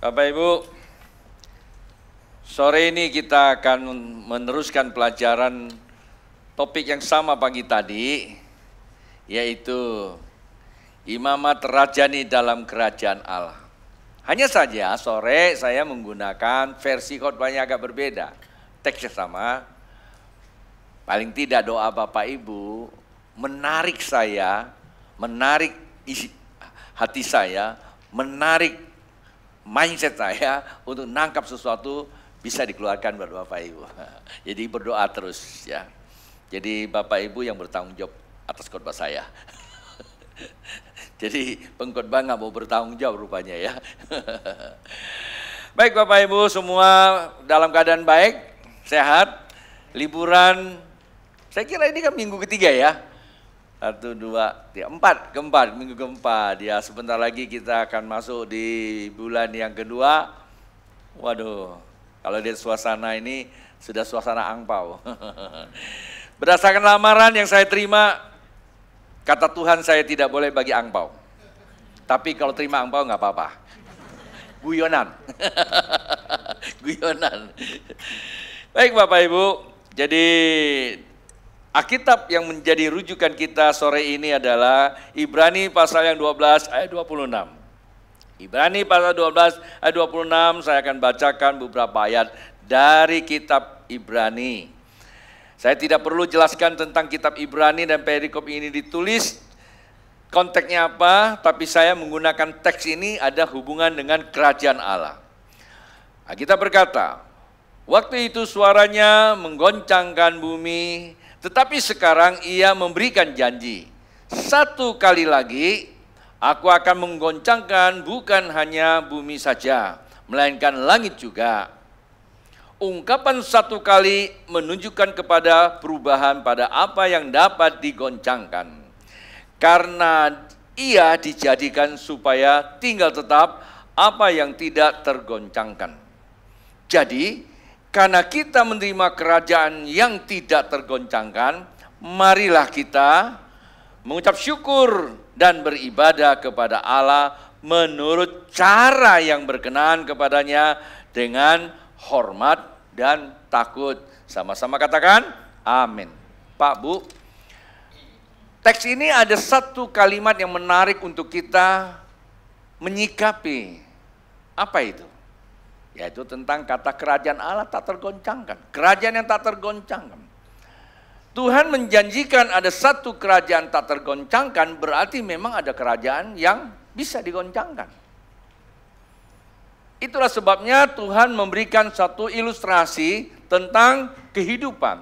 Bapak Ibu, sore ini kita akan meneruskan pelajaran topik yang sama pagi tadi, yaitu imamat rajani dalam kerajaan Allah. Hanya saja sore saya menggunakan versi khotbahnya agak berbeda. Teksnya sama, paling tidak doa Bapak Ibu menarik saya, menarik isi hati saya, menarik mindset saya untuk nangkap sesuatu bisa dikeluarkan buat Bapak Ibu. Jadi berdoa terus ya. Jadi Bapak Ibu yang bertanggung jawab atas khotbah saya. Jadi pengkhotbah nggak mau bertanggung jawab rupanya ya. Baik Bapak Ibu semua dalam keadaan baik, sehat, liburan. Saya kira ini kan minggu ketiga ya. 1, 2, 3, 4, minggu keempat. Ya sebentar lagi kita akan masuk di bulan yang kedua. Waduh, kalau lihat suasana ini sudah suasana angpau. Berdasarkan lamaran yang saya terima, kata Tuhan saya tidak boleh bagi angpau. Tapi kalau terima angpau nggak apa-apa. Guyonan. Guyonan. Baik Bapak Ibu, jadi Alkitab yang menjadi rujukan kita sore ini adalah Ibrani pasal yang 12 ayat 26. Ibrani pasal 12 ayat 26 saya akan bacakan beberapa ayat dari kitab Ibrani. Saya tidak perlu jelaskan tentang kitab Ibrani dan perikop ini ditulis konteksnya apa, tapi saya menggunakan teks ini ada hubungan dengan kerajaan Allah. Alkitab berkata, waktu itu suaranya menggoncangkan bumi, tetapi sekarang ia memberikan janji. Satu kali lagi aku akan menggoncangkan bukan hanya bumi saja, melainkan langit juga. Ungkapan satu kali menunjukkan kepada perubahan pada apa yang dapat digoncangkan. Karena ia dijadikan supaya tinggal tetap apa yang tidak tergoncangkan. Jadi, karena kita menerima kerajaan yang tidak tergoncangkan, marilah kita mengucap syukur dan beribadah kepada Allah menurut cara yang berkenan kepadanya dengan hormat dan takut. Sama-sama katakan, amin. Pak, Bu, teks ini ada satu kalimat yang menarik untuk kita menyikapi. Apa itu? Yaitu tentang kata kerajaan Allah tak tergoncangkan. Kerajaan yang tak tergoncangkan. Tuhan menjanjikan ada satu kerajaan tak tergoncangkan, berarti memang ada kerajaan yang bisa digoncangkan. Itulah sebabnya Tuhan memberikan satu ilustrasi tentang kehidupan.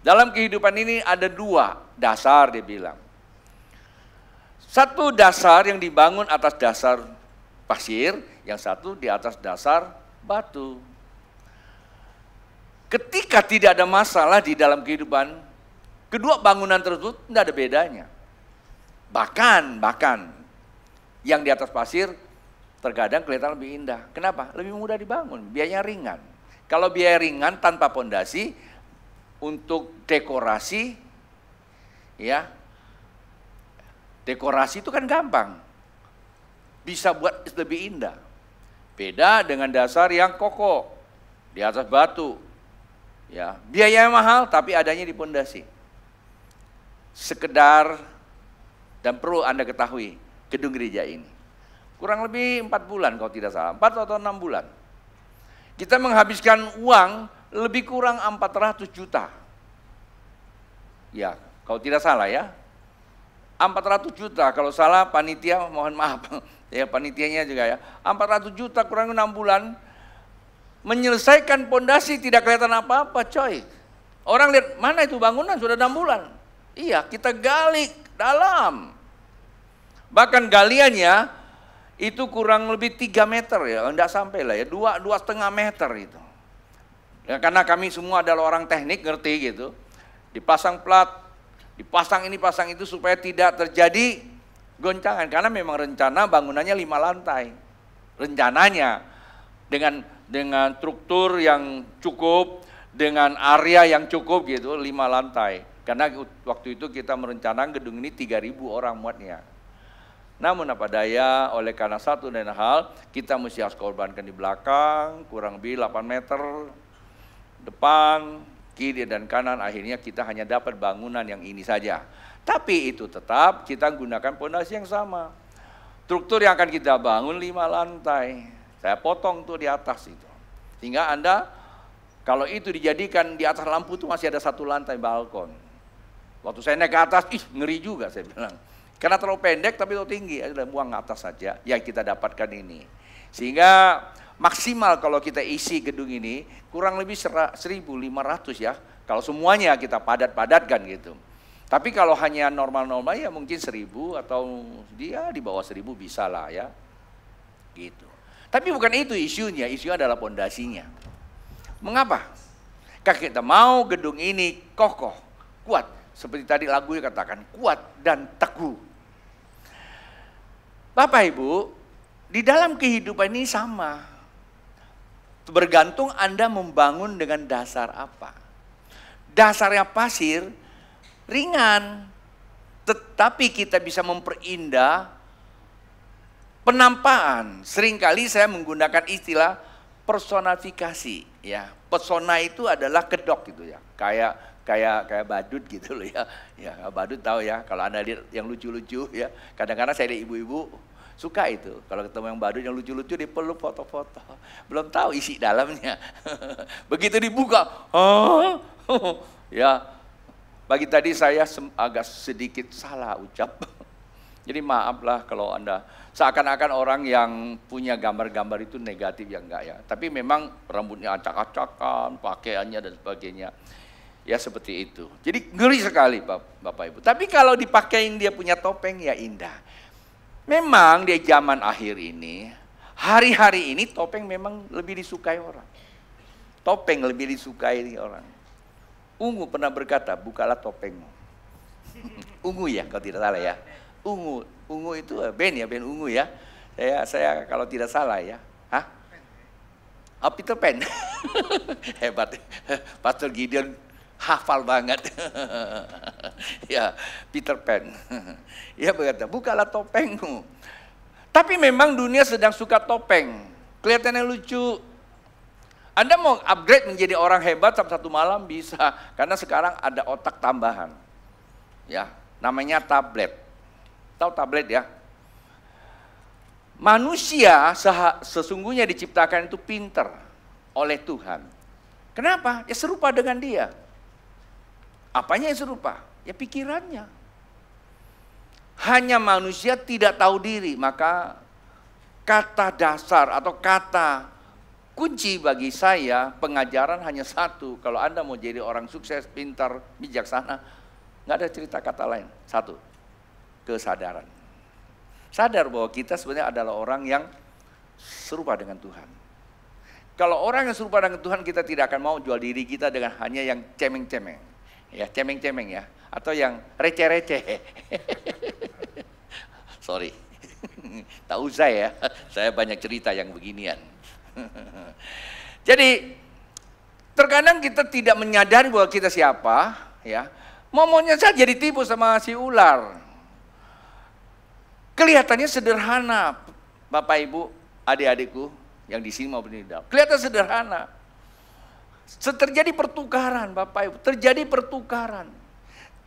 Dalam kehidupan ini ada dua dasar dia bilang. Satu dasar yang dibangun atas dasar pasir, yang satu di atas dasar batu. Ketika tidak ada masalah di dalam kehidupan, kedua bangunan tersebut tidak ada bedanya. Bahkan yang di atas pasir terkadang kelihatan lebih indah. Kenapa? Lebih mudah dibangun, biayanya ringan. Kalau biaya ringan tanpa pondasi untuk dekorasi, ya, dekorasi itu kan gampang, bisa buat lebih indah. Beda dengan dasar yang kokoh di atas batu. Ya, biayanya mahal tapi adanya di pondasi. Sekedar dan perlu Anda ketahui, gedung gereja ini kurang lebih 4 bulan kalau tidak salah, 4 atau 6 bulan. Kita menghabiskan uang lebih kurang 400 juta. Ya, kalau tidak salah ya. 400 juta, kalau salah panitia mohon maaf. Ya panitianya juga ya, 400 juta kurang 6 bulan, menyelesaikan pondasi tidak kelihatan apa-apa coy. Orang lihat, mana itu bangunan sudah 6 bulan. Iya, kita gali dalam. Bahkan galiannya itu kurang lebih 3 meter ya, enggak sampai lah ya, 2,5 meter itu. Ya, karena kami semua adalah orang teknik, ngerti gitu. Dipasang plat, dipasang ini, pasang itu supaya tidak terjadi goncangan, karena memang rencana bangunannya 5 lantai. Rencananya dengan struktur yang cukup, dengan area yang cukup gitu, 5 lantai. Karena waktu itu kita merencanakan gedung ini 3.000 orang muatnya. Namun apa daya, oleh karena satu dan hal, kita mesti harus korbankan di belakang, kurang lebih 8 meter, depan, kiri dan kanan, akhirnya kita hanya dapat bangunan yang ini saja. Tapi itu tetap kita gunakan pondasi yang sama. Struktur yang akan kita bangun 5 lantai. Saya potong tuh di atas itu. Sehingga Anda, kalau itu dijadikan di atas lampu itu masih ada 1 lantai balkon. Waktu saya naik ke atas, ngeri juga saya bilang. Karena terlalu pendek tapi terlalu tinggi, ada buang ke atas saja yang kita dapatkan ini. Sehingga maksimal kalau kita isi gedung ini kurang lebih 1.500 ya. Kalau semuanya kita padat-padatkan gitu. Tapi kalau hanya normal-normal ya mungkin 1.000 atau dia di bawah 1.000 bisa lah ya. Gitu. Tapi bukan itu isunya adalah pondasinya. Mengapa? Karena kita mau gedung ini kokoh, kuat. Seperti tadi lagunya katakan, kuat dan teguh. Bapak Ibu, di dalam kehidupan ini sama. Bergantung Anda membangun dengan dasar apa. Dasarnya pasir, ringan. Tetapi kita bisa memperindah penampakan. Seringkali saya menggunakan istilah personifikasi. Ya, pesona itu adalah kedok gitu ya. Kayak badut gitu loh ya. Ya, badut tahu ya, kalau Anda lihat yang lucu-lucu ya. Kadang-kadang saya lihat ibu-ibu suka itu. Kalau ketemu yang badut yang lucu-lucu dipeluk foto-foto. Belum tahu isi dalamnya. Begitu dibuka, ya. Pagi tadi saya agak sedikit salah ucap. Jadi maaflah kalau Anda seakan-akan orang yang punya gambar-gambar itu negatif ya enggak ya. Tapi memang rambutnya acak-acakan, pakaiannya dan sebagainya. Ya seperti itu. Jadi ngeri sekali Bapak Ibu. Tapi kalau dipakein dia punya topeng ya indah. Memang di zaman akhir ini, hari-hari ini topeng memang lebih disukai orang. Topeng lebih disukai orang. Ungu pernah berkata, bukalah topengmu. Ungu ya kalau tidak salah ya. Ungu itu band ya, band ungu ya. Saya kalau tidak salah ya. Hah? Oh, Peter Pan. Hebat. Pastor Gideon hafal banget. Ya, Peter Pan. Ya berkata, bukalah topengmu. Tapi memang dunia sedang suka topeng. Kelihatannya lucu. Anda mau upgrade menjadi orang hebat satu malam bisa. Karena sekarang ada otak tambahan. Ya, namanya tablet. Tahu tablet ya? Manusia sesungguhnya diciptakan itu pinter oleh Tuhan. Kenapa? Ya serupa dengan dia. Apanya yang serupa? Ya pikirannya. Hanya manusia tidak tahu diri, maka kata dasar atau kata kunci bagi saya pengajaran hanya satu. Kalau Anda mau jadi orang sukses, pintar, bijaksana, nggak ada cerita kata lain. Satu, kesadaran. Sadar bahwa kita sebenarnya adalah orang yang serupa dengan Tuhan. Kalau orang yang serupa dengan Tuhan, kita tidak akan mau jual diri kita dengan hanya yang cemeng-cemeng. Ya, cemeng-cemeng ya. Atau yang receh-receh. Sorry. Tak usah ya. Saya banyak cerita yang beginian. Jadi, terkadang kita tidak menyadari bahwa kita siapa. Ya, maunya saja ditipu sama si ular. Kelihatannya sederhana, Bapak Ibu, adik-adikku yang di sini maupun di dalam. Kelihatan sederhana. Terjadi pertukaran, Bapak Ibu, terjadi pertukaran.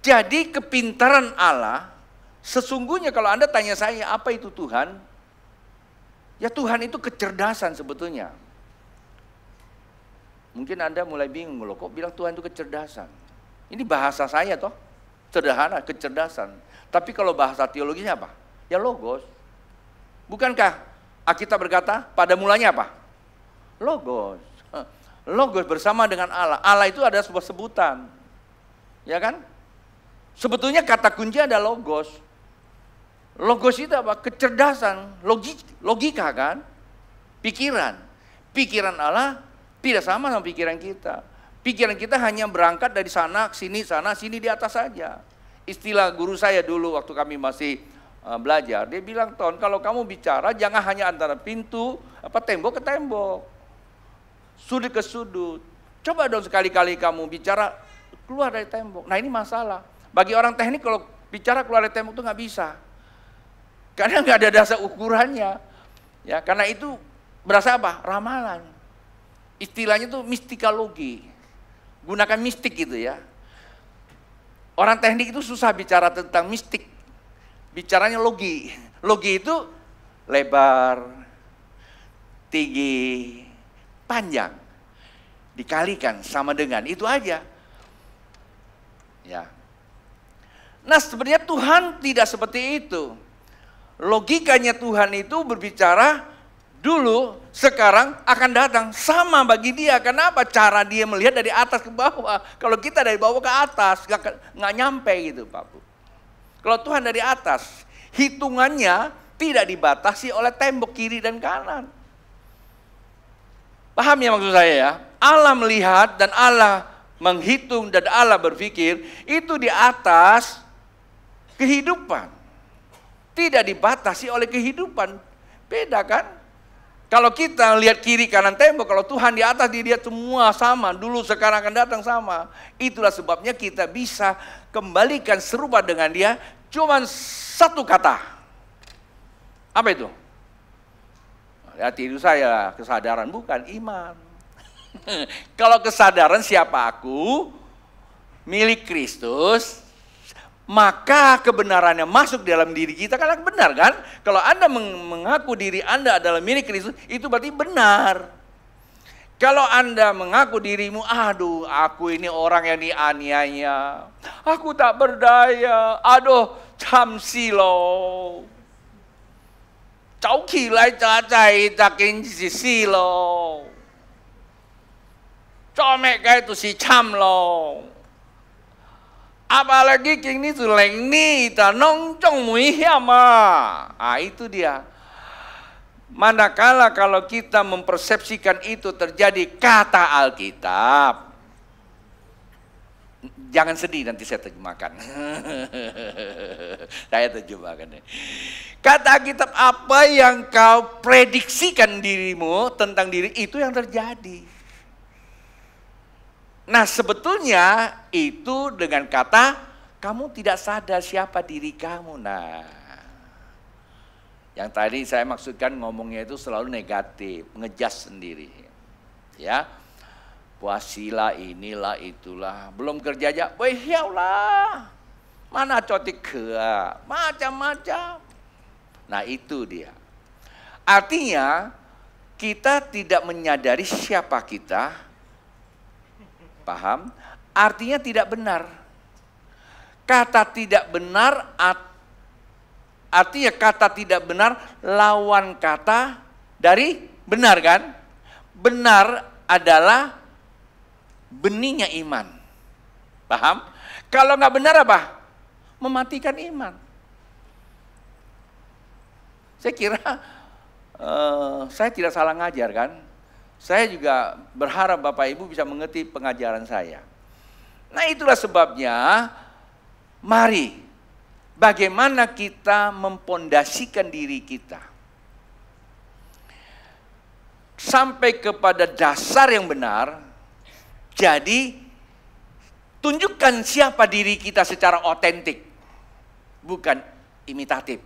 Jadi kepintaran Allah, sesungguhnya kalau Anda tanya saya, apa itu Tuhan? Ya Tuhan itu kecerdasan sebetulnya. Mungkin Anda mulai bingung, loh kok bilang Tuhan itu kecerdasan? Ini bahasa saya toh, sederhana, kecerdasan. Tapi kalau bahasa teologinya apa? Ya logos. Bukankah Alkitab berkata pada mulanya apa? Logos. Logos bersama dengan Allah. Allah itu ada sebuah sebutan. Ya kan? Sebetulnya kata kunci ada logos. Logos itu apa? Kecerdasan, logika kan? Pikiran. Pikiran Allah tidak sama pikiran kita. Pikiran kita hanya berangkat dari sana, sini, di atas saja. Istilah guru saya dulu waktu kami masih belajar, dia bilang, Ton, kalau kamu bicara jangan hanya antara pintu, tembok ke tembok, sudut ke sudut. Coba dong sekali-kali kamu bicara keluar dari tembok. Nah ini masalah. Bagi orang teknik kalau bicara keluar dari tembok itu nggak bisa. Karena nggak ada dasar ukurannya. Ya, karena itu berasa apa? Ramalan. Istilahnya itu mistikologi. Gunakan mistik gitu ya. Orang teknik itu susah bicara tentang mistik. Bicaranya logi. Logi itu lebar, tinggi, panjang. Dikalikan sama dengan itu aja. Ya. Nah, sebenarnya Tuhan tidak seperti itu. Logikanya Tuhan itu berbicara dulu, sekarang, akan datang. Sama bagi dia. Kenapa? Cara dia melihat dari atas ke bawah. Kalau kita dari bawah ke atas, nggak nyampe gitu Pak Bu. Kalau Tuhan dari atas, hitungannya tidak dibatasi oleh tembok kiri dan kanan. Paham ya maksud saya ya? Allah melihat dan Allah menghitung dan Allah berpikir, itu di atas kehidupan. Tidak dibatasi oleh kehidupan. Beda kan? Kalau kita lihat kiri kanan tembok, kalau Tuhan di atas dia semua sama, dulu sekarang akan datang sama. Itulah sebabnya kita bisa kembalikan serupa dengan dia, cuman satu kata. Apa itu? Hati itu saya, kesadaran, bukan iman. Kalau kesadaran siapa aku, milik Kristus, maka kebenarannya masuk dalam diri kita, karena benar kan? Kalau Anda mengaku diri Anda adalah milik Kristus, itu berarti benar. Kalau Anda mengaku dirimu, aduh aku ini orang yang dianiaya, aku tak berdaya, aduh cham silo, cháu起来扎在扎根是死咯，做咩嘅都是慘咯。Apalagi kini tuleng ni tanong cong muihiam itu dia. Manakala kalau kita mempersepsikan itu terjadi kata Alkitab, jangan sedih nanti saya terjemahkan. Saya terjemahkan. Kata Alkitab, apa yang kau prediksikan dirimu tentang diri itu yang terjadi. Nah sebetulnya itu dengan kata kamu tidak sadar siapa diri kamu. Nah yang tadi saya maksudkan ngomongnya itu selalu negatif, ngejas sendiri. Ya, puasilah inilah itulah, belum kerja aja, lah, mana cotik ke, macam-macam. Nah itu dia. Artinya kita tidak menyadari siapa kita. Paham? Artinya tidak benar. Kata tidak benar artinya kata tidak benar lawan kata dari benar kan? Benar adalah benihnya iman. Paham? Kalau nggak benar apa? Mematikan iman. Saya kira saya tidak salah ngajar kan? Saya juga berharap Bapak Ibu bisa mengerti pengajaran saya. Nah itulah sebabnya, mari bagaimana kita mempondasikan diri kita sampai kepada dasar yang benar. Jadi tunjukkan siapa diri kita secara otentik, bukan imitatif.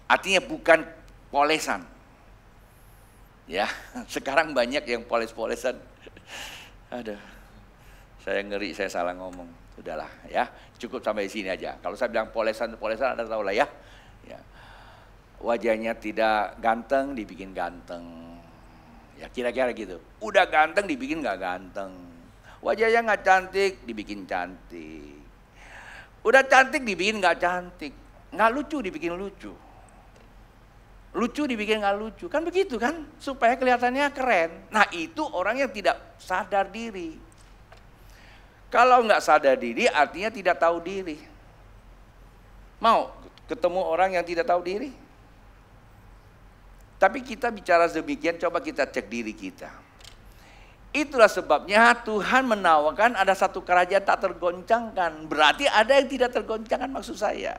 Artinya bukan polesan. Ya, sekarang banyak yang poles-polesan. Aduh, saya ngeri, saya salah ngomong. Udahlah ya, cukup sampai sini aja. Kalau saya bilang polesan-polesan, Anda tahu lah ya. Ya. Wajahnya tidak ganteng, dibikin ganteng. Ya kira-kira gitu. Udah ganteng, dibikin nggak ganteng. Wajahnya nggak cantik, dibikin cantik. Udah cantik, dibikin nggak cantik. Nggak lucu, dibikin lucu. Lucu dibikin nggak lucu, kan begitu kan? Supaya kelihatannya keren. Nah itu orang yang tidak sadar diri. Kalau nggak sadar diri artinya tidak tahu diri. Mau ketemu orang yang tidak tahu diri? Tapi kita bicara demikian, coba kita cek diri kita. Itulah sebabnya Tuhan menawarkan ada satu kerajaan tak tergoncangkan. Berarti ada yang tidak tergoncangkan maksud saya.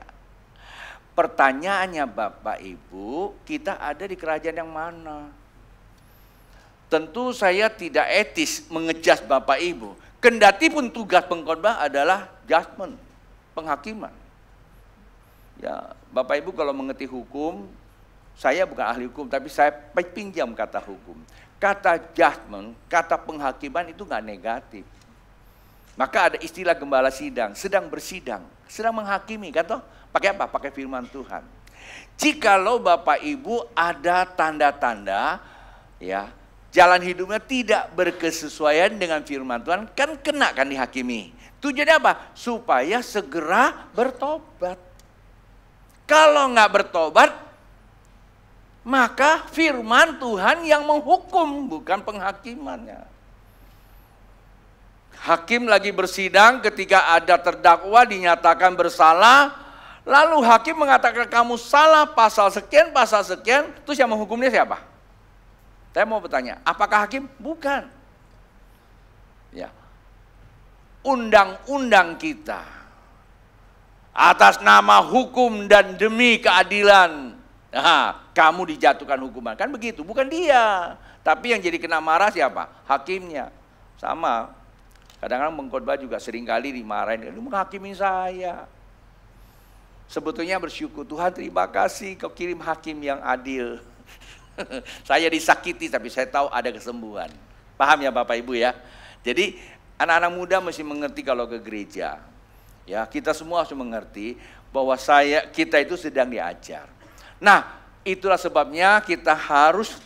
Pertanyaannya Bapak Ibu, kita ada di kerajaan yang mana? Tentu saya tidak etis mengejas Bapak Ibu. Kendati pun tugas pengkhotbah adalah judgment, penghakiman. Ya, Bapak Ibu kalau mengerti hukum, saya bukan ahli hukum, tapi saya pinjam kata hukum. Kata judgment, kata penghakiman itu nggak negatif. Maka ada istilah gembala sidang, sedang bersidang, sedang menghakimi, kata pakai apa? Pakai firman Tuhan. Jikalau Bapak Ibu ada tanda-tanda, ya, jalan hidupnya tidak berkesesuaian dengan firman Tuhan, kan kena kan dihakimi. Tujuannya apa? Supaya segera bertobat. Kalau nggak bertobat, maka firman Tuhan yang menghukum, bukan penghakimannya. Hakim lagi bersidang ketika ada terdakwa dinyatakan bersalah, lalu hakim mengatakan kamu salah pasal sekian, terus yang menghukumnya siapa? Saya mau bertanya, apakah hakim? Bukan. Ya. Undang-undang kita atas nama hukum dan demi keadilan, kamu dijatuhkan hukuman. Kan begitu, bukan dia. Tapi yang jadi kena marah siapa? Hakimnya. Sama. Kadang-kadang pengkhotbah juga seringkali dimarahin, lu menghakimi saya. Sebetulnya bersyukur, Tuhan terima kasih kau kirim hakim yang adil. Saya disakiti tapi saya tahu ada kesembuhan. Paham ya Bapak Ibu ya? Jadi anak-anak muda mesti mengerti kalau ke gereja. Ya, kita semua harus mengerti bahwa kita itu sedang diajar. Nah, itulah sebabnya kita harus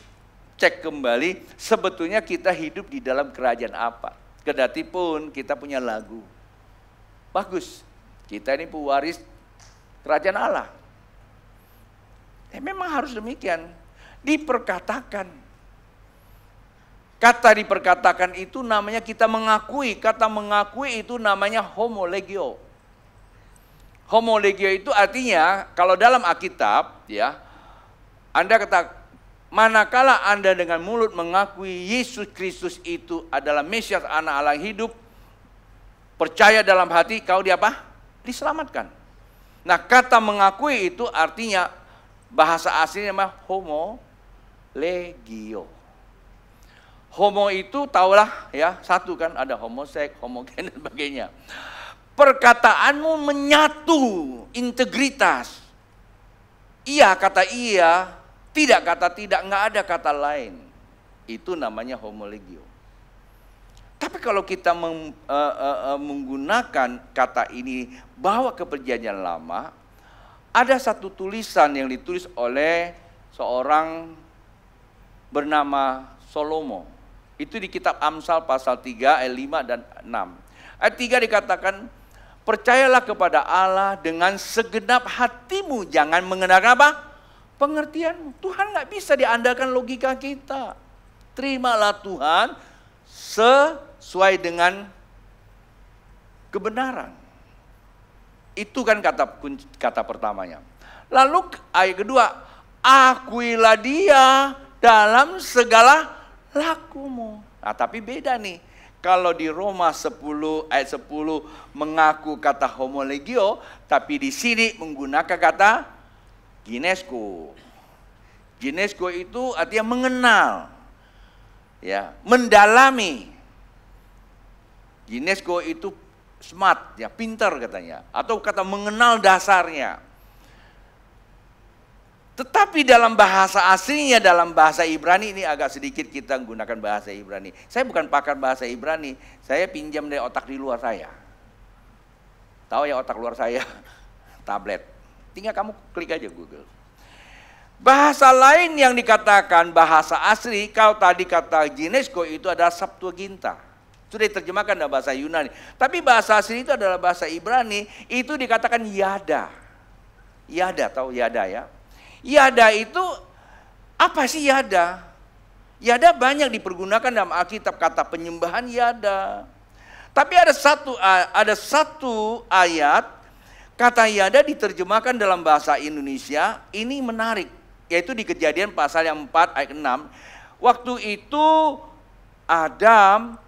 cek kembali sebetulnya kita hidup di dalam kerajaan apa. Kedati pun kita punya lagu. Bagus. Kita ini pewaris kerajaan Allah. Memang harus demikian. Diperkatakan. Kata diperkatakan itu namanya kita mengakui. Kata mengakui itu namanya homolegio. Homolegio itu artinya kalau dalam Alkitab ya, Anda kata manakala Anda dengan mulut mengakui Yesus Kristus itu adalah Mesias anak Allah yang hidup, percaya dalam hati kau diselamatkan. Nah, kata mengakui itu artinya bahasa aslinya namanya homolegio. Homo itu tahulah ya, satu kan, ada homoseks, homogen dan sebagainya. Perkataanmu menyatu, integritas. Iya kata iya, tidak kata tidak, nggak ada kata lain. Itu namanya homolegio. Tapi kalau kita menggunakan kata ini bawa ke perjanjian lama, ada satu tulisan yang ditulis oleh seorang bernama Salomo. Itu di kitab Amsal pasal 3 ayat 5 dan 6. Ayat 3 dikatakan, percayalah kepada Allah dengan segenap hatimu, jangan mengandalkan apa? Pengertianmu. Tuhan nggak bisa diandalkan logika kita. Terimalah Tuhan sesuai dengan kebenaran. Itu kan kata pertamanya. Lalu ayat kedua, akuilah dia dalam segala lakumu. Nah, tapi beda nih. Kalau di Roma 10 ayat 10 mengaku kata homolegio, tapi di sini menggunakan kata ginesko. Ginesko itu artinya mengenal. Ya, mendalami. Ginesko itu smart, ya, pintar katanya, atau kata mengenal dasarnya. Tetapi dalam bahasa aslinya, dalam bahasa Ibrani, ini agak sedikit kita menggunakan bahasa Ibrani. Saya bukan pakar bahasa Ibrani, saya pinjam dari otak di luar saya. Tahu ya otak luar saya? Tablet. Tinggal kamu klik aja Google. Bahasa lain yang dikatakan bahasa asli, kalau tadi kata ginesko itu adalah Septuaginta. Sudah diterjemahkan dalam bahasa Yunani. Tapi bahasa asli itu adalah bahasa Ibrani, itu dikatakan yada. Yada, tahu yada ya? Yada itu, apa sih yada? Yada banyak dipergunakan dalam Alkitab, kata penyembahan yada. Tapi ada satu ayat, kata yada diterjemahkan dalam bahasa Indonesia, ini menarik. Yaitu di Kejadian pasal yang 4 ayat 6. Waktu itu Adam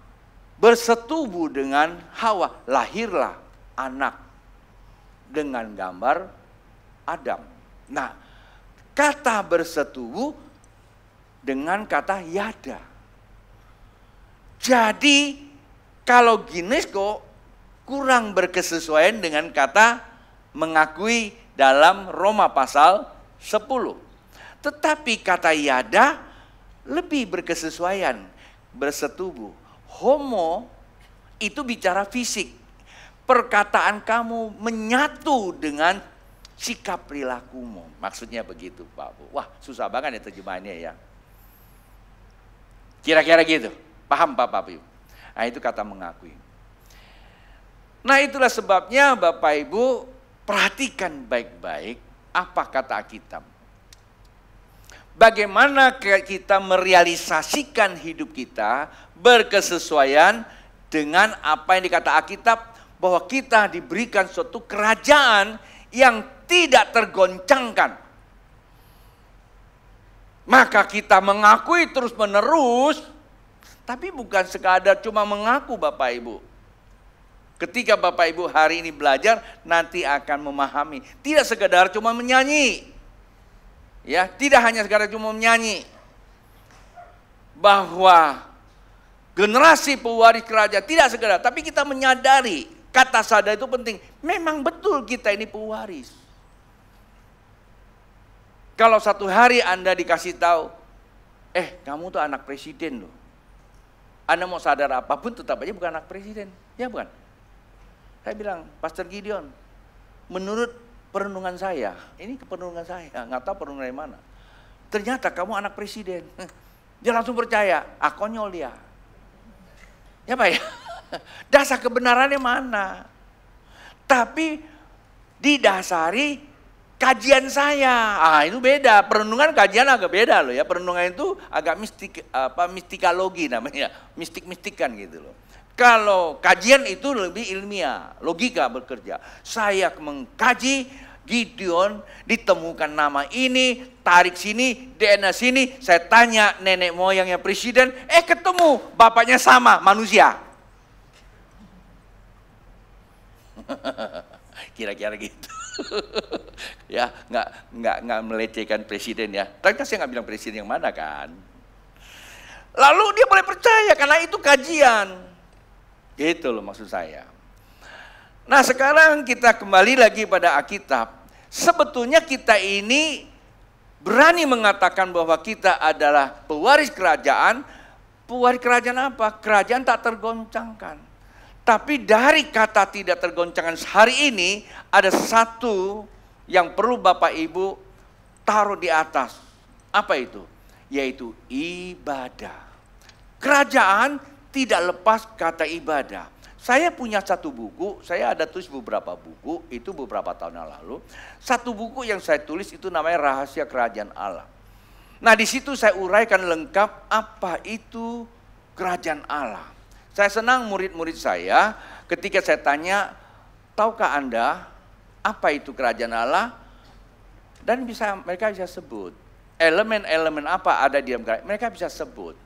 bersetubuh dengan Hawa, lahirlah anak dengan gambar Adam. Nah, kata bersetubuh dengan kata yada. Jadi kalau ginesko kurang berkesesuaian dengan kata mengakui dalam Roma pasal 10. Tetapi kata yada lebih berkesesuaian, bersetubuh. Homo itu bicara fisik. Perkataan kamu menyatu dengan sikap perilakumu. Maksudnya begitu Pak Bu. Wah susah banget ya terjemahannya ya. Kira-kira gitu. Paham Bapak Ibu? Nah itu kata mengakui. Nah itulah sebabnya Bapak Ibu perhatikan baik-baik apa kata Alkitab. Bagaimana kita merealisasikan hidup kita berkesesuaian dengan apa yang dikata Alkitab, bahwa kita diberikan suatu kerajaan yang tidak tergoncangkan. Maka kita mengakui terus menerus, tapi bukan sekadar cuma mengaku Bapak Ibu. Ketika Bapak Ibu hari ini belajar, nanti akan memahami. Tidak sekadar cuma menyanyi. Ya, tidak hanya sekadar cuma menyanyi. Bahwa generasi pewaris kerajaan tidak sekadar, tapi kita menyadari kata sadar itu penting. Memang betul kita ini pewaris. Kalau satu hari Anda dikasih tahu, kamu tuh anak presiden loh. Anda mau sadar apapun tetap aja bukan anak presiden. Ya bukan? Saya bilang, Pastor Gideon, menurut perenungan saya, ini perenungan saya, nggak tahu perenungan dari mana. Ternyata kamu anak presiden. Dia langsung percaya, konyol dia. Ya Pak ya, dasar kebenarannya mana? Tapi didasari kajian saya. Itu beda, perenungan kajian agak beda loh ya. Perenungan itu agak mistikalogi namanya, mistik-mistikan gitu loh. Kalau kajian itu lebih ilmiah, logika bekerja. Saya mengkaji Gideon, ditemukan nama ini, tarik sini, DNA sini. Saya tanya nenek moyangnya presiden, ketemu bapaknya sama, manusia. Kira-kira gitu. Ya, nggak melecehkan presiden ya. Tapi kan saya nggak bilang presiden yang mana kan. Lalu dia boleh percaya karena itu kajian. Gitu loh maksud saya. Nah sekarang kita kembali lagi pada Alkitab. Sebetulnya kita ini berani mengatakan bahwa kita adalah pewaris kerajaan. Pewaris kerajaan apa? Kerajaan tak tergoncangkan. Tapi dari kata tidak tergoncangkan hari ini ada satu yang perlu Bapak Ibu taruh di atas. Apa itu? Yaitu ibadah. Kerajaan tidak lepas kata ibadah. Saya punya satu buku, saya ada tulis beberapa buku, itu beberapa tahun yang lalu. Satu buku yang saya tulis itu namanya Rahasia Kerajaan Allah. Nah di situ saya uraikan lengkap apa itu Kerajaan Allah. Saya senang murid-murid saya ketika saya tanya, tahukah Anda apa itu Kerajaan Allah? Dan mereka bisa sebut. Elemen-elemen apa ada di dalam kerajaan, mereka bisa sebut.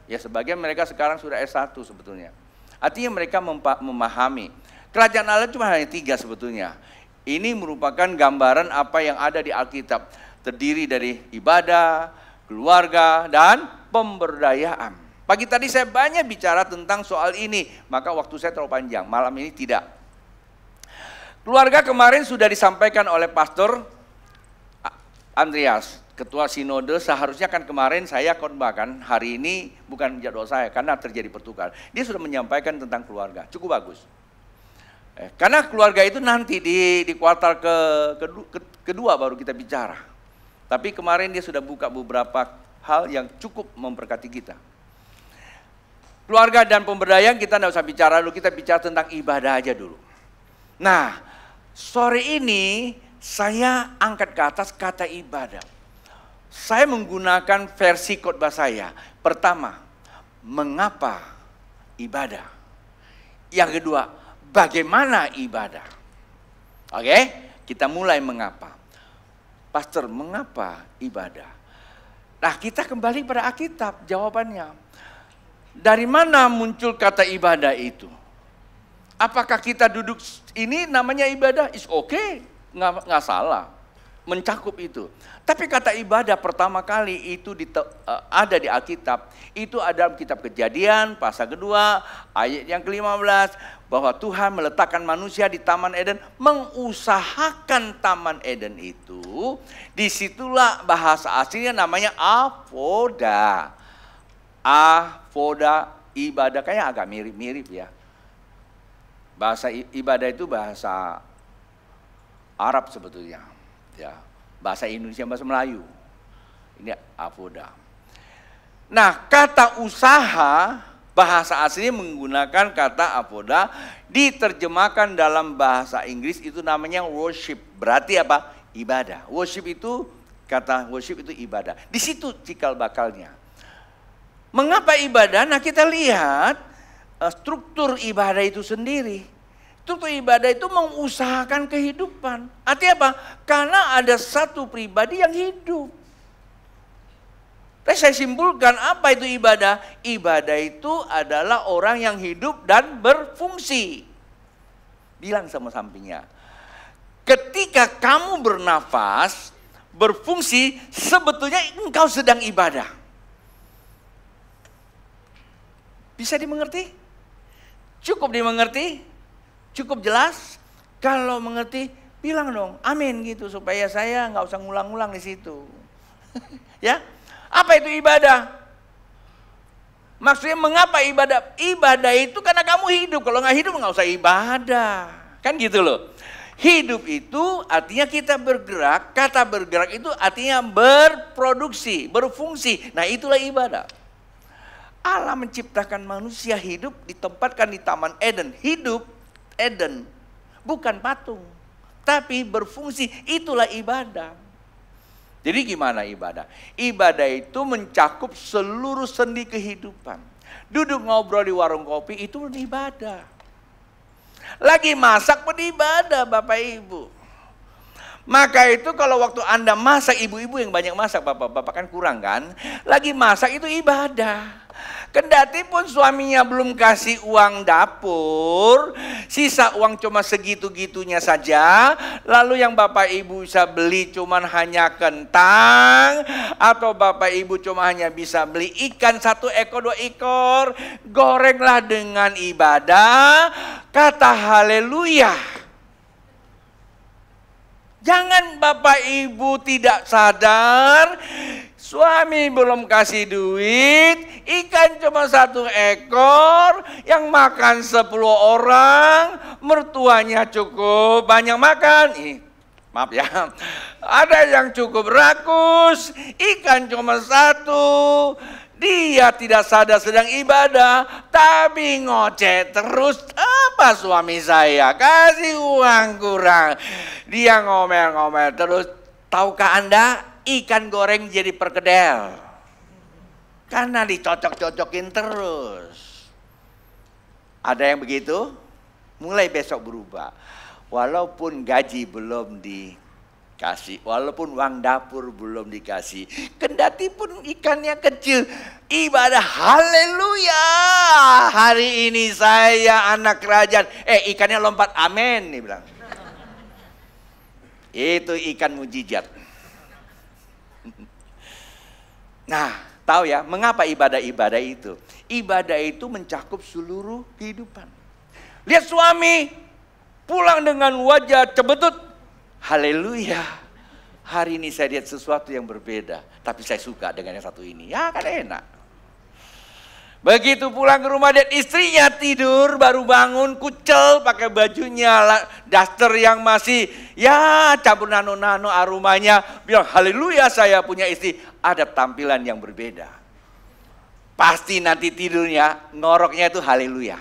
Ya sebagian mereka sekarang sudah S1 sebetulnya. Artinya mereka memahami. Kerajaan Allah cuma hanya 3 sebetulnya. Ini merupakan gambaran apa yang ada di Alkitab. Terdiri dari ibadah, keluarga, dan pemberdayaan. Pagi tadi saya banyak bicara tentang soal ini. Maka waktu saya terlalu panjang. Malam ini tidak. Keluarga kemarin sudah disampaikan oleh Pastor Andreas, Ketua Sinode. Seharusnya kan kemarin saya khotbahkan, hari ini bukan jadwal saya karena terjadi pertukaran. Dia sudah menyampaikan tentang keluarga, cukup bagus. Karena keluarga itu nanti di kuartal kedua baru kita bicara. Tapi kemarin dia sudah buka beberapa hal yang cukup memberkati kita. Keluarga dan pemberdayaan kita tidak usah bicara dulu, kita bicara tentang ibadah aja dulu. Nah, sore ini saya angkat ke atas kata ibadah. Saya menggunakan versi khotbah saya. Pertama, mengapa ibadah? Yang kedua, bagaimana ibadah? Oke, kita mulai mengapa. Pastor, mengapa ibadah? Nah, kita kembali pada Alkitab jawabannya. Dari mana muncul kata ibadah itu? Apakah kita duduk ini namanya ibadah? Is okay, nggak salah. mencakup itu. Tapi kata ibadah pertama kali itu ada di Alkitab, itu ada dalam kitab Kejadian pasal kedua ayat yang ke-15, bahwa Tuhan meletakkan manusia di Taman Eden, mengusahakan Taman Eden itu. Disitulah bahasa aslinya namanya avoda. Avoda, ibadah, kayaknya agak mirip-mirip ya. Bahasa ibadah itu bahasa Arab sebetulnya. Ya, bahasa Indonesia, bahasa Melayu. Ini avoda. Nah, kata usaha bahasa aslinya menggunakan kata avoda, diterjemahkan dalam bahasa Inggris itu namanya worship. Berarti apa? Ibadah. Worship itu, kata worship itu ibadah. Di situ cikal bakalnya. Mengapa ibadah? Nah, kita lihat struktur ibadah itu sendiri. Struktur ibadah itu mengusahakan kehidupan. Artinya apa? Karena ada satu pribadi yang hidup. Saya simpulkan apa itu ibadah? Ibadah itu adalah orang yang hidup dan berfungsi. Bilang sama sampingnya, ketika kamu bernafas, berfungsi, sebetulnya engkau sedang ibadah. Bisa dimengerti? Cukup dimengerti? Cukup jelas? Kalau mengerti, bilang dong, amin gitu, supaya saya nggak usah ngulang-ngulang di situ. Ya, apa itu ibadah? Maksudnya mengapa ibadah? Ibadah itu karena kamu hidup. Kalau nggak hidup nggak usah ibadah, kan gitu loh. Hidup itu artinya kita bergerak. Kata bergerak itu artinya berproduksi, berfungsi. Nah, itulah ibadah. Allah menciptakan manusia hidup, ditempatkan di Taman Eden. Hidup Eden, bukan patung, tapi berfungsi. Itulah ibadah. Jadi gimana ibadah? Ibadah itu mencakup seluruh sendi kehidupan. Duduk ngobrol di warung kopi itu ibadah. Lagi masak pun ibadah, Bapak Ibu. Maka itu kalau waktu Anda masak, ibu-ibu yang banyak masak, bapak-bapak kan kurang kan? Lagi masak itu ibadah. Kendati pun suaminya belum kasih uang dapur, sisa uang cuma segitu-gitunya saja, lalu yang Bapak Ibu bisa beli cuma hanya kentang, atau Bapak Ibu cuma hanya bisa beli ikan 1 ekor 2 ekor, gorenglah dengan ibadah, kata haleluya. Jangan Bapak Ibu tidak sadar, suami belum kasih duit, ikan cuma 1 ekor, yang makan 10 orang, mertuanya cukup banyak makan. Maaf ya, ada yang cukup rakus, ikan cuma 1. Dia tidak sadar sedang ibadah, tapi ngoceh terus. Apa suami saya kasih uang kurang, dia ngomel-ngomel terus. Tahukah Anda, ikan goreng jadi perkedel karena dicocok-cocokin terus. Ada yang begitu? Mulai besok berubah. Walaupun gaji belum dikasih, walaupun uang dapur belum dikasih, kendati pun ikannya kecil, ibadah haleluya. Hari ini saya anak kerajaan. Ikannya lompat, amin, nih bilang. Itu ikan mujizat. Nah, tahu ya mengapa ibadah-ibadah itu? Ibadah itu mencakup seluruh kehidupan. Lihat suami pulang dengan wajah cebetut. Haleluya. Hari ini saya lihat sesuatu yang berbeda. Tapi saya suka dengan yang satu ini. Ya kan enak. Begitu pulang ke rumah, lihat istrinya tidur, baru bangun, kucel, pakai bajunya, daster yang masih ya campur nano-nano aromanya. Bilang haleluya saya punya istri. Ada tampilan yang berbeda. Pasti nanti tidurnya, ngoroknya itu haleluya.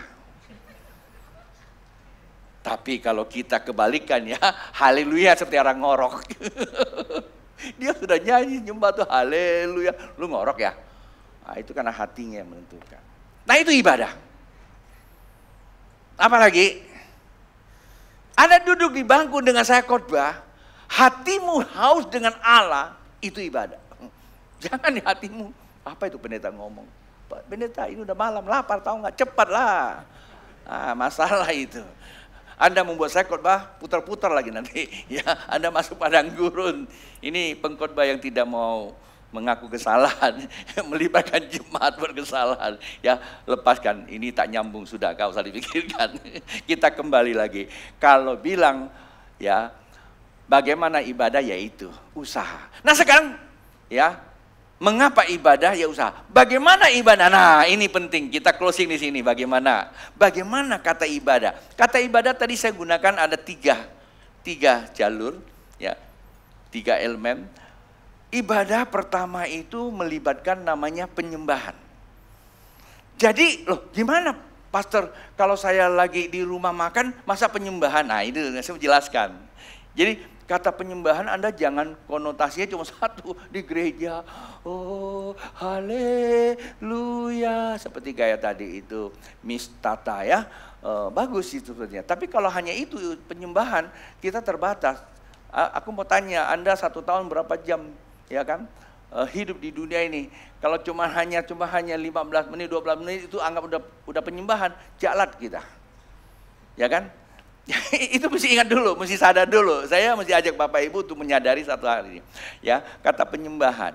Tapi kalau kita kebalikan ya, haleluya seperti orang ngorok. Dia sudah nyanyi nyembah tuh haleluya, lu ngorok ya. Nah, itu karena hatinya yang menentukan. Nah, itu ibadah. Apalagi Anda duduk di bangku dengan saya khotbah, hatimu haus dengan Allah, itu ibadah. Jangan di hatimu, apa itu pendeta ngomong? Pendeta ini udah malam, lapar tahu nggak? Cepat lah. Masalah itu. Anda membuat saya khotbah putar-putar lagi nanti. Ya, Anda masuk padang gurun. Ini pengkhotbah yang tidak mau mengaku kesalahan, melibatkan jemaat berkesalahan. Ya, lepaskan, ini tak nyambung sudah, gak usah dipikirkan. Kita kembali lagi. Kalau bilang, ya, bagaimana ibadah, yaitu usaha. Nah sekarang, ya, mengapa ibadah? Ya usaha. Bagaimana ibadah? Nah ini penting, kita closing di sini. Bagaimana kata ibadah? Kata ibadah tadi saya gunakan ada tiga jalur, ya, 3 elemen. Ibadah pertama itu melibatkan namanya penyembahan. Jadi, loh gimana pastor kalau saya lagi di rumah makan, masa penyembahan? Nah itu saya menjelaskan. Jadi kata penyembahan Anda jangan konotasinya cuma satu di gereja. Oh haleluya. Seperti gaya tadi itu Miss Tata ya. Bagus itu sebenarnya. Tapi kalau hanya itu penyembahan, kita terbatas. Aku mau tanya, Anda 1 tahun berapa jam? Ya kan, hidup di dunia ini. Kalau cuma hanya 15 menit, 12 menit itu anggap udah penyembahan, jalat kita. Ya kan? Itu mesti ingat dulu, mesti sadar dulu. Saya mesti ajak Bapak Ibu untuk menyadari satu hal ini. Ya, kata penyembahan.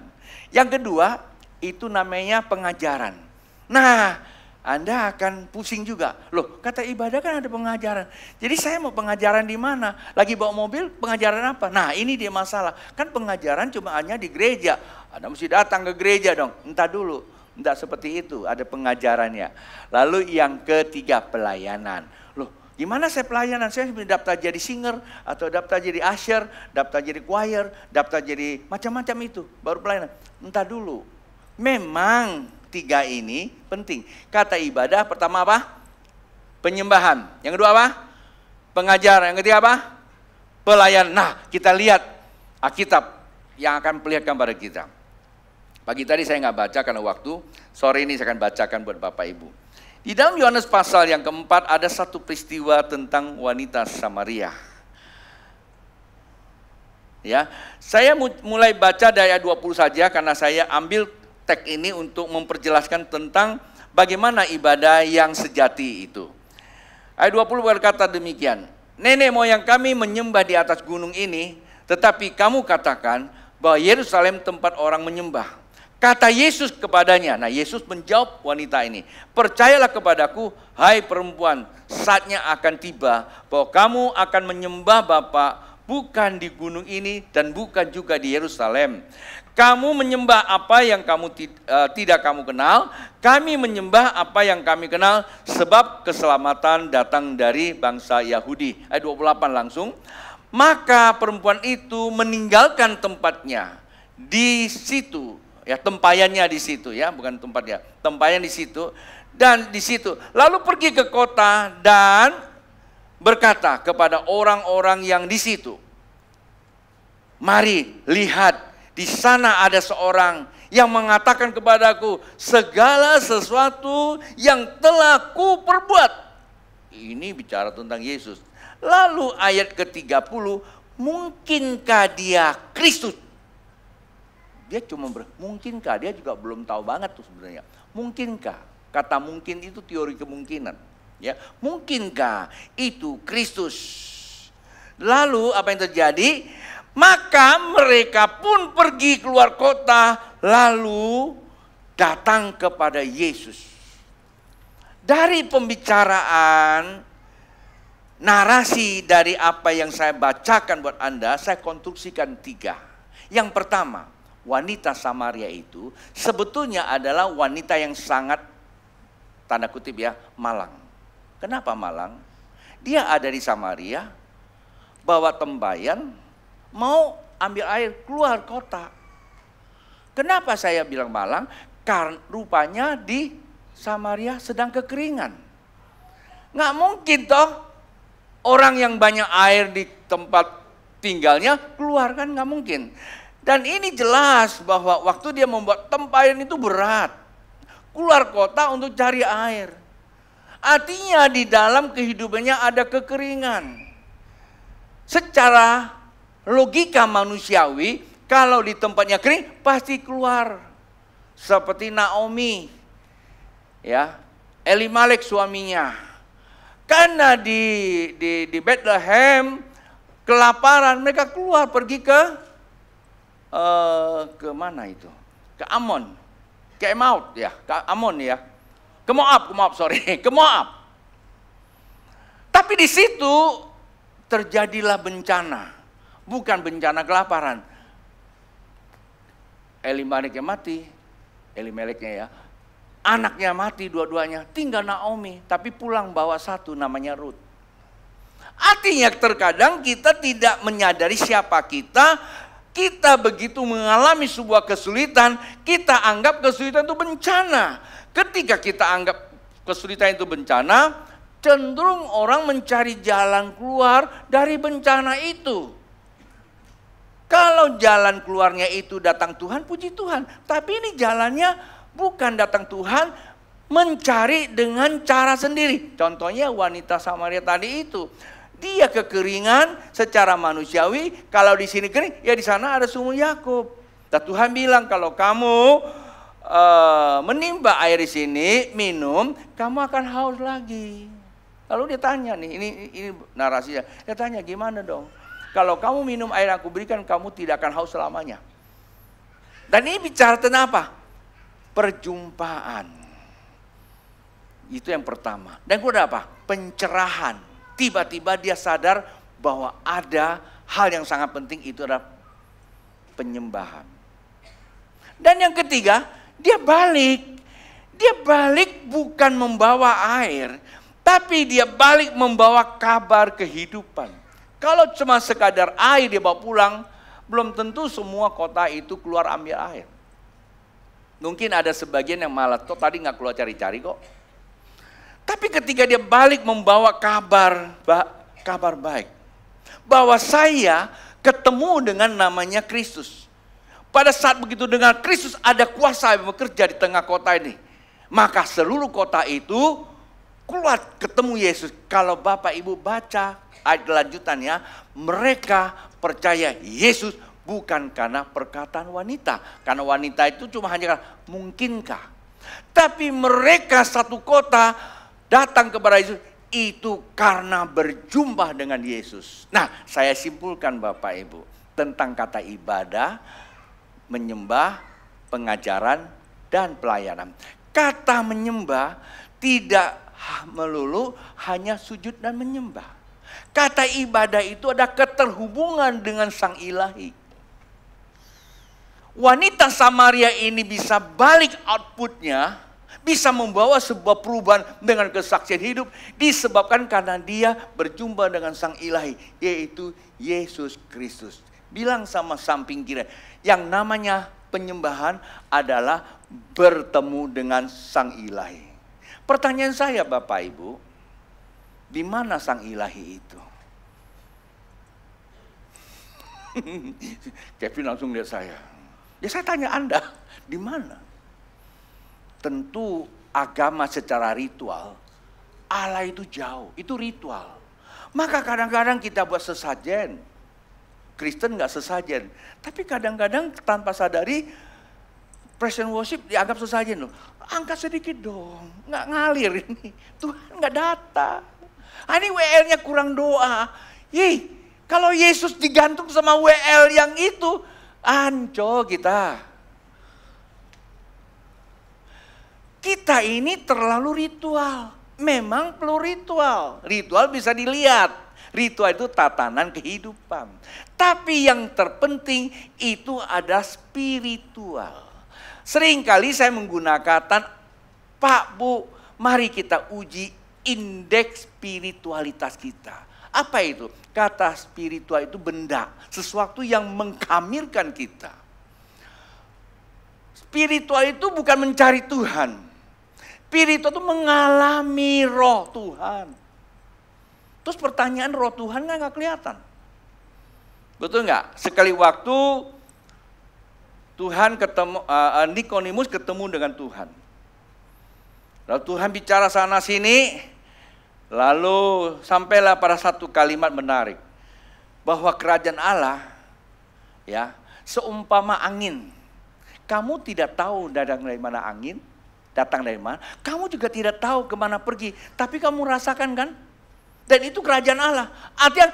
Yang kedua, itu namanya pengajaran. Nah, Anda akan pusing juga. Loh, kata ibadah kan ada pengajaran. Jadi saya mau pengajaran di mana? Lagi bawa mobil, pengajaran apa? Nah, ini dia masalah. Kan pengajaran cuma hanya di gereja. Anda mesti datang ke gereja dong. Entah dulu. Entah seperti itu, ada pengajarannya. Lalu yang ketiga, pelayanan. Loh, gimana saya pelayanan? Saya daftar jadi singer, atau daftar jadi usher, daftar jadi choir, daftar jadi macam-macam itu. Baru pelayanan. Entah dulu. Memang 3 ini penting. Kata ibadah pertama apa? Penyembahan. Yang kedua apa? Pengajaran. Yang ketiga apa? Pelayan. Nah, kita lihat Alkitab yang akan perlihatkan pada kita. Pagi tadi saya nggak baca karena waktu. Sore ini saya akan bacakan buat Bapak Ibu. Di dalam Yohanes pasal yang keempat ada satu peristiwa tentang wanita Samaria. Ya, saya mulai baca dari ayat 20 saja karena saya ambil teks ini untuk memperjelaskan tentang bagaimana ibadah yang sejati itu. Ayat 20 berkata demikian. Nenek moyang kami menyembah di atas gunung ini, tetapi kamu katakan bahwa Yerusalem tempat orang menyembah. Kata Yesus kepadanya, nah Yesus menjawab wanita ini, percayalah kepadaku, hai perempuan, saatnya akan tiba bahwa kamu akan menyembah Bapa bukan di gunung ini dan bukan juga di Yerusalem. Kamu menyembah apa yang kamu tidak kamu kenal, kami menyembah apa yang kami kenal, sebab keselamatan datang dari bangsa Yahudi. Ayat 28 langsung. Maka perempuan itu meninggalkan tempatnya di situ, ya tempayannya di situ ya, bukan tempatnya, tempayan di situ dan di situ. Lalu pergi ke kota dan berkata kepada orang-orang yang di situ, mari lihat. Di sana ada seorang yang mengatakan kepadaku segala sesuatu yang telah ku perbuat. Ini bicara tentang Yesus. Lalu ayat ke-30, mungkinkah dia Kristus? Dia cuma mungkinkah, dia juga belum tahu banget tuh sebenarnya. Mungkinkah? Kata mungkin itu teori kemungkinan. Ya, mungkinkah itu Kristus? Lalu apa yang terjadi? Maka mereka pun pergi keluar kota lalu datang kepada Yesus. Dari pembicaraan narasi dari apa yang saya bacakan buat Anda, saya konstruksikan 3. Yang pertama, wanita Samaria itu sebetulnya adalah wanita yang sangat, tanda kutip ya, malang. Kenapa malang? Dia ada di Samaria, bawa tembayan, mau ambil air keluar kota. Kenapa saya bilang malang? Karena rupanya di Samaria sedang kekeringan. Nggak mungkin toh orang yang banyak air di tempat tinggalnya keluar, kan nggak mungkin. Dan ini jelas bahwa waktu dia membuat tempayan itu berat. Keluar kota untuk cari air. Artinya di dalam kehidupannya ada kekeringan. Secara logika manusiawi, kalau di tempatnya kering pasti keluar. Seperti Naomi, ya, Elimelek suaminya. Karena di Bethlehem kelaparan, mereka keluar pergi ke mana itu? Ke Amon, ke Emaut ya, ke Amon ya, ke Moab, ke Moab. Tapi di situ terjadilah bencana, bukan bencana kelaparan. Elimeleknya mati, Elimeleknya ya, anaknya mati dua-duanya, tinggal Naomi, tapi pulang bawa satu namanya Ruth. Artinya terkadang kita tidak menyadari siapa kita begitu mengalami sebuah kesulitan, kita anggap kesulitan itu bencana. Ketika kita anggap kesulitan itu bencana, cenderung orang mencari jalan keluar dari bencana itu. Kalau jalan keluarnya itu datang Tuhan, puji Tuhan. Tapi ini jalannya bukan datang Tuhan, mencari dengan cara sendiri. Contohnya wanita Samaria tadi itu. Dia kekeringan secara manusiawi, kalau di sini kering, ya di sana ada sumur Yakub. Dan Tuhan bilang kalau kamu menimba air di sini, minum, kamu akan haus lagi. Lalu dia tanya nih, ini narasinya. Dia tanya gimana dong? Kalau kamu minum air yang aku berikan, kamu tidak akan haus selamanya. Dan ini bicara tentang apa? Perjumpaan. Itu yang pertama. Dan kedua apa? Pencerahan. Tiba-tiba dia sadar bahwa ada hal yang sangat penting, itu adalah penyembahan. Dan yang ketiga, dia balik. Dia balik bukan membawa air, tapi dia balik membawa kabar kehidupan. Kalau cuma sekadar air dia bawa pulang, belum tentu semua kota itu keluar ambil air. Mungkin ada sebagian yang malah tadi nggak keluar cari-cari kok. Tapi ketika dia balik membawa kabar baik, bahwa saya ketemu dengan namanya Kristus. Pada saat begitu dengan Kristus ada kuasa yang bekerja di tengah kota ini, maka seluruh kota itu keluar ketemu Yesus. Kalau Bapak Ibu baca ayat lanjutannya, mereka percaya Yesus bukan karena perkataan wanita. Karena wanita itu cuma hanya mungkinkah. Tapi mereka satu kota datang kepada Yesus itu karena berjumpa dengan Yesus. Nah, saya simpulkan Bapak Ibu tentang kata ibadah, menyembah, pengajaran, dan pelayanan. Kata menyembah tidak melulu hanya sujud dan menyembah. Kata ibadah itu ada keterhubungan dengan Sang Ilahi. Wanita Samaria ini bisa balik outputnya, bisa membawa sebuah perubahan dengan kesaksian hidup, disebabkan karena dia berjumpa dengan Sang Ilahi, yaitu Yesus Kristus. Bilang sama samping kiri, yang namanya penyembahan adalah bertemu dengan Sang Ilahi. Pertanyaan saya Bapak Ibu, di mana Sang Ilahi itu? Kevin langsung lihat saya. Ya saya tanya Anda, di mana? Tentu agama secara ritual, Allah itu jauh, itu ritual. Maka kadang-kadang kita buat sesajen. Kristen nggak sesajen, tapi kadang-kadang tanpa sadari present worship dianggap sesajen loh. Angkat sedikit dong, nggak ngalir ini. Tuhan nggak datang. Ini WL-nya kurang doa. Kalau Yesus digantung sama WL yang itu, anco kita. Kita ini terlalu ritual. Memang perlu ritual. Ritual bisa dilihat. Ritual itu tatanan kehidupan. Tapi yang terpenting itu ada spiritual. Seringkali saya menggunakan, Pak, Bu, mari kita uji indeks spiritualitas kita. Apa itu? Kata spiritual itu benda, sesuatu yang mengkamirkan kita. Spiritual itu bukan mencari Tuhan. Spiritual itu mengalami roh Tuhan. Terus pertanyaan, roh Tuhan nggak kelihatan. Betul nggak? Sekali waktu Tuhan ketemu, Nikodemus ketemu dengan Tuhan. Lalu Tuhan bicara sana sini, lalu sampailah pada satu kalimat menarik, bahwa kerajaan Allah ya seumpama angin. Kamu tidak tahu datang dari mana angin, datang dari mana. Kamu juga tidak tahu kemana pergi, tapi kamu rasakan kan? Dan itu kerajaan Allah. Artinya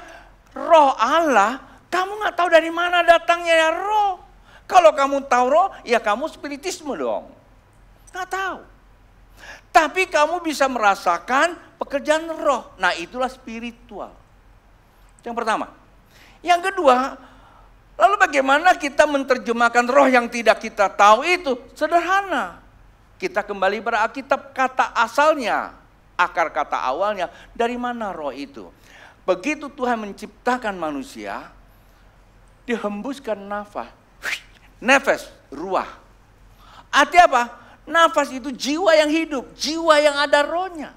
roh Allah, kamu nggak tahu dari mana datangnya ya roh. Kalau kamu tahu roh, ya kamu spiritisme dong. Nggak tahu. Tapi kamu bisa merasakan pekerjaan roh. Nah itulah spiritual. Yang pertama. Yang kedua, lalu bagaimana kita menerjemahkan roh yang tidak kita tahu itu? Sederhana. Kita kembali pada Alkitab, kata asalnya. Akar kata awalnya, dari mana roh itu? Begitu Tuhan menciptakan manusia, dihembuskan nafas. Nafas, ruah. Artinya apa? Nafas itu jiwa yang hidup, jiwa yang ada rohnya.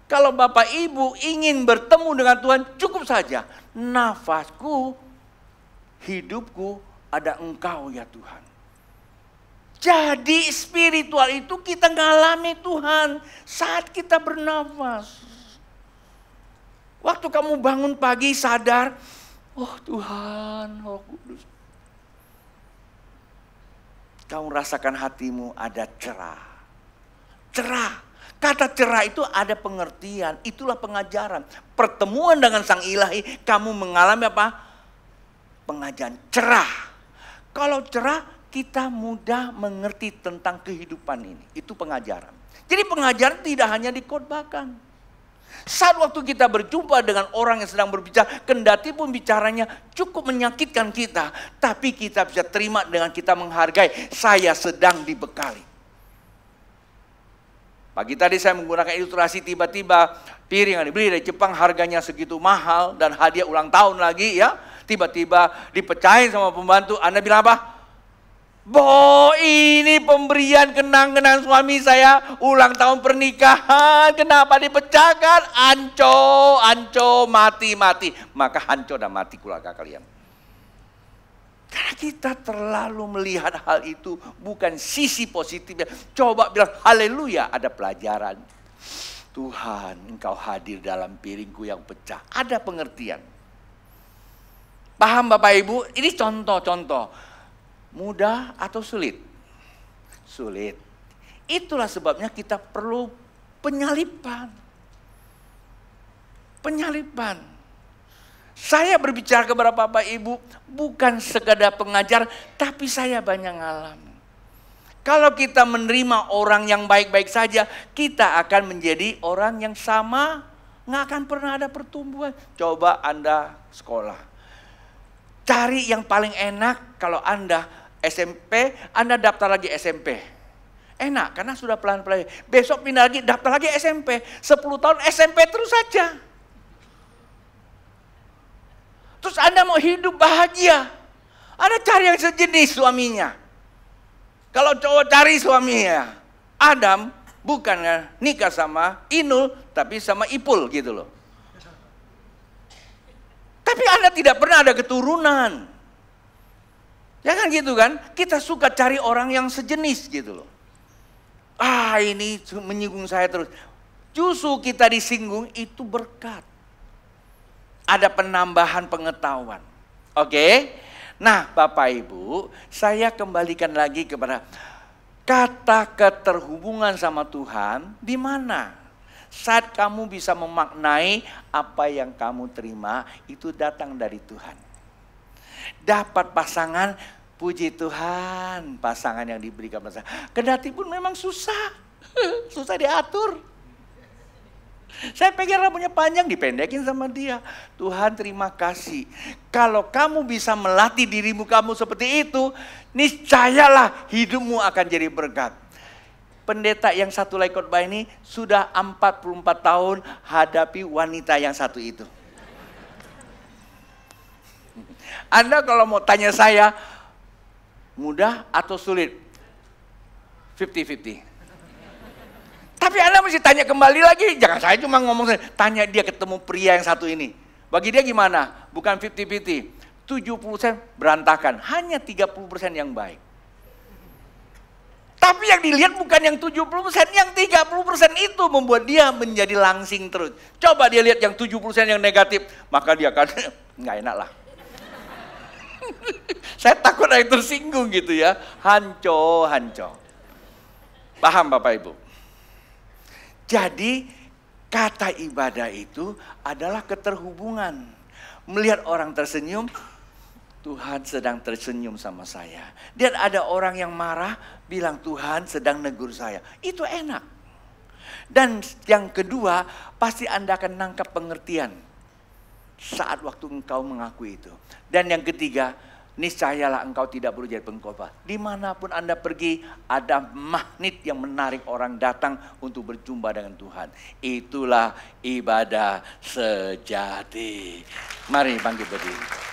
Kalau Bapak Ibu ingin bertemu dengan Tuhan, cukup saja. Nafasku, hidupku, ada Engkau ya Tuhan. Jadi spiritual itu kita ngalami Tuhan saat kita bernafas. Waktu kamu bangun pagi sadar, oh Tuhan, Roh Kudus. Kamu rasakan hatimu ada cerah. Cerah. Kata cerah itu ada pengertian, itulah pengajaran. Pertemuan dengan Sang Ilahi, kamu mengalami apa? Pengajaran cerah. Kalau cerah, kita mudah mengerti tentang kehidupan ini. Itu pengajaran. Jadi pengajaran tidak hanya dikhotbahkan. Saat waktu kita berjumpa dengan orang yang sedang berbicara, kendati pun bicaranya cukup menyakitkan kita, tapi kita bisa terima dengan kita menghargai, saya sedang dibekali. Pagi tadi saya menggunakan ilustrasi, tiba-tiba piring yang dibeli dari Jepang harganya segitu mahal dan hadiah ulang tahun lagi ya. Tiba-tiba dipecahin sama pembantu, Anda bilang apa? Bo, ini pemberian kenang-kenang suami saya ulang tahun pernikahan. Kenapa dipecahkan? Anco, mati. Maka anco dan mati keluarga kalian. Karena kita terlalu melihat hal itu bukan sisi positifnya. Coba bilang haleluya, ada pelajaran. Tuhan, Engkau hadir dalam piringku yang pecah. Ada pengertian. Paham Bapak Ibu? Ini contoh-contoh. Mudah atau sulit? Sulit. Itulah sebabnya kita perlu penyalipan. Penyalipan. Saya berbicara kepada Bapak Ibu bukan sekadar pengajar, tapi saya banyak ngalamin. Kalau kita menerima orang yang baik-baik saja, kita akan menjadi orang yang sama, nggak akan pernah ada pertumbuhan. Coba Anda sekolah. Cari yang paling enak kalau Anda SMP, Anda daftar lagi SMP. Enak karena sudah pelan-pelan. Besok pindah lagi, daftar lagi SMP. 10 tahun SMP terus saja. Terus Anda mau hidup bahagia, Anda cari yang sejenis suaminya. Kalau cowok cari suaminya, Adam bukan nikah sama Inul, tapi sama Ipul gitu loh. Tapi Anda tidak pernah ada keturunan. Jangan gitu kan, kita suka cari orang yang sejenis gitu loh. Ini menyinggung saya terus. Justru kita disinggung itu berkat. Ada penambahan pengetahuan. Oke? Nah Bapak Ibu, saya kembalikan lagi kepada kata keterhubungan sama Tuhan. Di mana? Saat kamu bisa memaknai apa yang kamu terima, itu datang dari Tuhan. Dapat pasangan, puji Tuhan, pasangan yang diberikan pasangan. Kendati pun memang susah, susah diatur. Saya pengen rambutnya panjang, dipendekin sama dia. Tuhan terima kasih. Kalau kamu bisa melatih dirimu kamu seperti itu, niscayalah hidupmu akan jadi berkat. Pendeta yang satu lagi khotbah ini sudah 44 tahun hadapi wanita yang satu itu. Anda kalau mau tanya saya, mudah atau sulit? 50-50. Tapi Anda mesti tanya kembali lagi. Jangan saya cuma ngomong, tanya dia ketemu pria yang satu ini. Bagi dia gimana? Bukan 50-50. 70% berantakan. Hanya 30% yang baik. Tapi yang dilihat bukan yang 70%. Yang 30% itu membuat dia menjadi langsing terus. Coba dia lihat yang 70% yang negatif. Maka dia akan nggak enak lah. Saya takut ada yang tersinggung gitu ya. Hanco. Paham Bapak Ibu? Jadi Kata ibadah itu adalah keterhubungan. Melihat orang tersenyum, Tuhan sedang tersenyum sama saya. Dan ada orang yang marah, bilang Tuhan sedang negur saya. Itu enak. Dan yang kedua, pasti Anda akan nangkap pengertian saat waktu engkau mengakui itu. Dan yang ketiga, niscayalah engkau tidak perlu jadi pengkhotbah. Dimanapun Anda pergi, ada magnet yang menarik orang datang untuk berjumpa dengan Tuhan. Itulah ibadah sejati. Mari bangkit berdiri.